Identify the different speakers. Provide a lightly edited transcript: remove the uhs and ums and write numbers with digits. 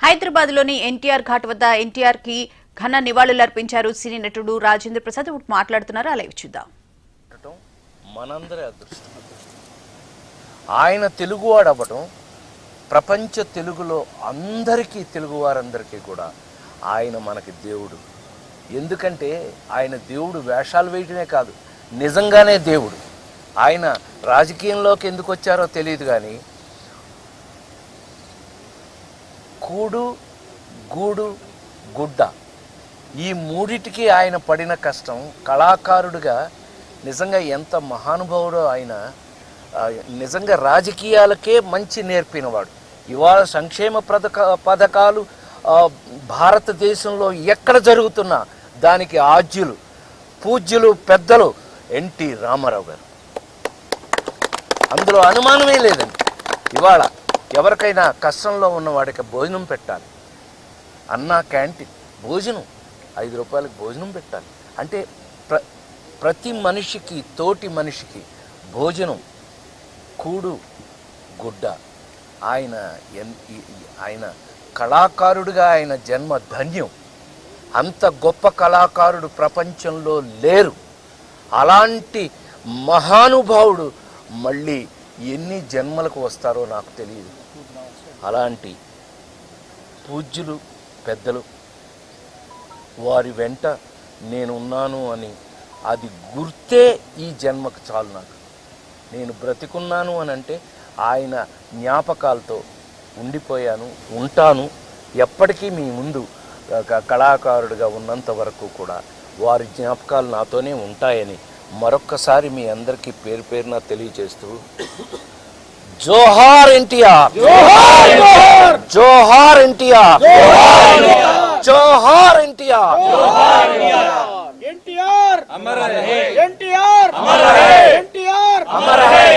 Speaker 1: హైదరాబాద్ లోని ఎన్టీఆర్ ఘాట్ వద్ద ఎన్టీఆర్ కి ఘన నివాళులర్పించారు సినీ నటుడు రాజేంద్ర ప్రసాద్. మాట్లాడుతున్నారు, అలా చూద్దాం.
Speaker 2: మనందరి అదృష్టం. ఆయన తెలుగువాడు అవ్వడం ప్రపంచ తెలుగులో అందరికీ, తెలుగు వారందరికీ కూడా ఆయన మనకి దేవుడు. ఎందుకంటే ఆయన దేవుడు వేషాలు వేయటమే కాదు, నిజంగానే దేవుడు. ఆయన రాజకీయంలోకి ఎందుకు వచ్చారో తెలియదు కానీ కూడు, గూడు, గుడ్డ ఈ మూడిటికి ఆయన పడిన కష్టం, కళాకారుడిగా నిజంగా ఎంత మహానుభావుడో ఆయన. నిజంగా రాజకీయాలకే మంచి నేర్పినవాడు. ఇవాళ సంక్షేమ పథకాలు భారతదేశంలో ఎక్కడ జరుగుతున్నా దానికి ఆద్యులు, పూజ్యులు, పెద్దలు ఎన్టీ రామారావు గారు. అందులో అనుమానమే లేదండి. ఇవాళ ఎవరికైనా కష్టంలో ఉన్నవాడికి భోజనం పెట్టాలి, అన్నా క్యాంటీన్ భోజనం 5 రూపాయలకు భోజనం పెట్టాలి అంటే ప్రతి మనిషికి, తోటి మనిషికి భోజనం, కూడు, గుడ్డ. ఆయన కళాకారుడిగా ఆయన జన్మ ధన్యం. అంత గొప్ప కళాకారుడు ప్రపంచంలో లేరు. అలాంటి మహానుభావుడు మళ్ళీ ఎన్ని జన్మలకు వస్తారో నాకు తెలియదు. అలాంటి పూజ్యులు, పెద్దలు, వారి వెంట నేనున్నాను అని అది గుర్తే ఈ జన్మకు చాలు. నాకు నేను బ్రతికున్నాను అని అంటే ఆయన జ్ఞాపకాలతో ఉండిపోయాను, ఉంటాను. ఎప్పటికీ మీ ముందు కళాకారుడిగా ఉన్నంత వరకు కూడా వారి జ్ఞాపకాలు నాతోనే ఉంటాయని మరొక్కసారి మీ అందరికీ పేరు పేరున తెలియజేస్తూ, జోహార్ ఎన్టీఆర్, జోహార్ ఎన్టీఆర్, జోహార్ ఎన్టీఆర్,
Speaker 3: ఎన్టీఆర్ అమర్ రహే, ఎన్టీఆర్ అమర్ రహే, ఎన్టీఆర్ అమర్ రహే.